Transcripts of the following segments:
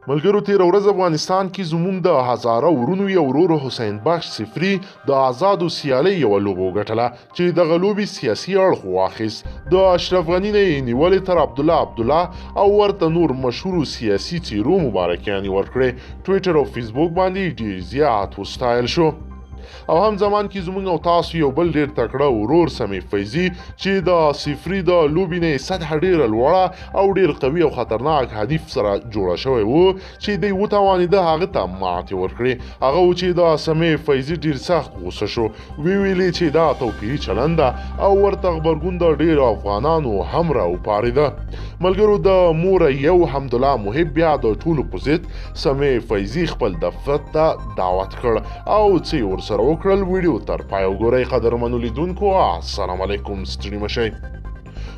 ملګرو تیر ورځ افغانستان کې زموږ د هزاره ورونو یو ورور حسین بخش صفري د آزادو سیالۍ یوه لوبه وګټله چې دغه لوبې سیاسي اړخ واخیست. د اشرف غني نه یې نیولې تر عبدالله او ورته نور مشهورو سیاسي څیرو مبارکیانې ورکړې. ټویټر او فیسبوک باندې ډېر زیات وستایل شو. او هم زمان کې زموږ او تاسو یو بل ډیر تکړه ورور سمیع فیضي چې د صفري د لوبې نه سطح ډیره لوړه او ډیر قوي او خطرناک هدف سره جوړه شوی وو چې دی وتوانېده هغه ته ماتې ورکړي. هغه و چې د سمیع فیضي ډیر سخت غوسه شو، ویلې چې دا توپیري چلند ده او ورته غبرګون د ډیرو افغانانو هم راوپارېده. ملګرو د مور یو حمدالله محب بیا د ټولو په ضد سمیع فیضي خپل دفتر ته دعوت کړ او څه ورسره وکړل. ویډیو تر پای وګورئ. قدرمنو لیدونکو السلام علیکم، ستړي مشئ.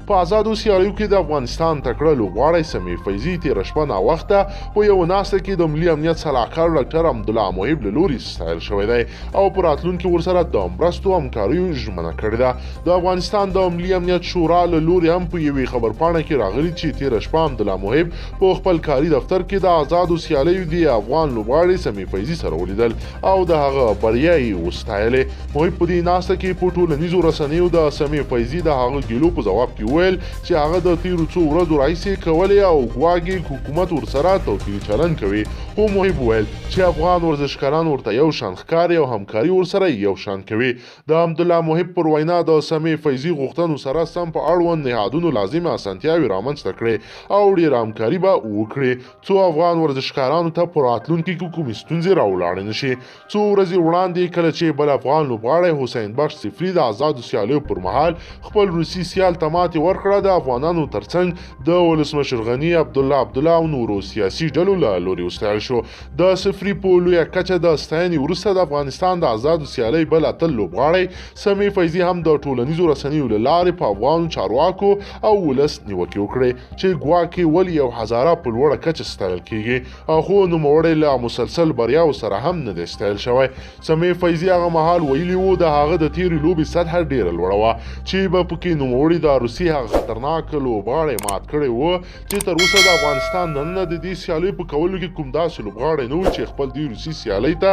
په آزادو سیالیو کې د افغانستان تکړه لوبغاړی سمیع فیضي تېره شپه ناوخته په یوه ناسته کې د ملي امنیت سلاکار ډاکټر عبدالله محب له لوري ستایل شوی دی او په راتلونکي ورسره د مرستو همکاریو ژمنه کړې ده. د افغانستان د ملي امنیت شورا له لوري هم په یوې خبرپاڼه کې راغلي چې تېره شپه عبدالله محب په خپل کاري دفتر کې د آزادو سیالیو د افغان لوبغاړي سمیع فیضي سره ولیدل او د هغه بریا یې وستایلې. محب په دې ناسته کې په ټولنیزو رسنیو د سمیع فیضي د هغه ګیلو په ځواب کې ویل چې هغه د تیرو څو ورځو راهیسې کولې او ګواګې حکومت ورسره توپیري چلند کوي. خو محب ویل چې افغان ورزشکاران ورته یو شان ښکاري او همکاري ورسره یو شان کوي. د عبدالله محب پر وینا د سمیع فیضي غوښتنو سره سم په اړوند نهادونو لازمه اسانتیاوې رامنځته کړې او ډېره همکاري به وکړي څو افغان ورزشکارانو ته په راتلونکي کې کومې ستونزې راولاړې نه شي. څو ورځې وړاندې کله چې بل افغان لوبغاړی حسین بخش صفري د آزادو سیالیو پر مهال خپل روسي سیال ته ماتې ورکړه، د افغانانو ترڅنګ د ولسمشر غني عبدالله او نورو سیاسي ډلو له لوري وستایل شو. د صفري په لویه کچه د ستاینې وروسته د افغانستان د آزادو سیالۍ بل اتل لوبغاړی سمیع فیضي هم د ټولنیزو رسنیو له لارې په افغانو چارواکو او ولس نیوکې وکړې چې ګواکې ولې یو هزاره په لوړه کچه ستایل کیږي، خو نوموړی له مسلسل بریاو سره هم نه دی ستایل شوی. سمیع فیضي هغه مهال ویلي و د هغه د تیرې لوبې سطحه ډیره لوړه وه چې به پکې نوموړي د روسي هغه خطرناک لوبغاړی مات کړی و چې تر اوسه د افغانستان نننه د دې سیالۍ په کولو کې کوم داسې لوبغاړی نه و چې خپل دې روسي سیالۍ ته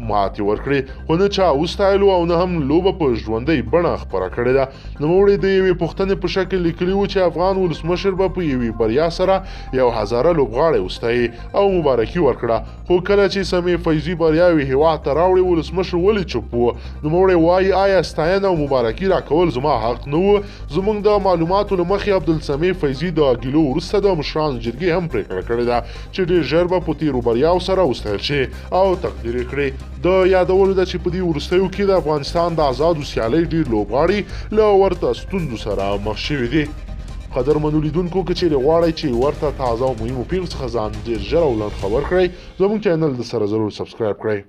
ماتې ورکړي، خو نه چا وستایلو او نه هم لوبه په ژوندۍ بڼه خپره کړې ده. نوموړي د یوې پوښتنې په شکل لیکلي و چې افغان ولسمشر به په یوې بریا سره یو هزاره لوبغاړی وستایي او مبارکي ورکړه. خو کله چې سمیع فیضي بریاوې هېواد ته راوړې ولسمشر ولې چوپ و؟ نوموړی وایي آیا ستاینه او مبارکي راکول زما حق نه و؟ زموږ د معلوماتو له مخې عبدالسمیع فیضي د ګیلو وروسته د مشرانو جرګې هم پرېکړه کړې ده چې ډېر ژر به په تیرو بریاو سره وستایل شي او تقدیر یې کړي. د یادولو ده چې په دې وروستیو کې د افغانستان د آزادو سیالۍ ډېر لوبغاړي له ورته ستونزو سره مخ شوي دي. قدرمنو لیدونکو که چیرې غواړئ چې ورته تازه او مهمو پیښو څخه ځان ډېر ژر او لنډ خبر کړئ، زموږ چینل د سره ضرور سبسکرایب کړئ.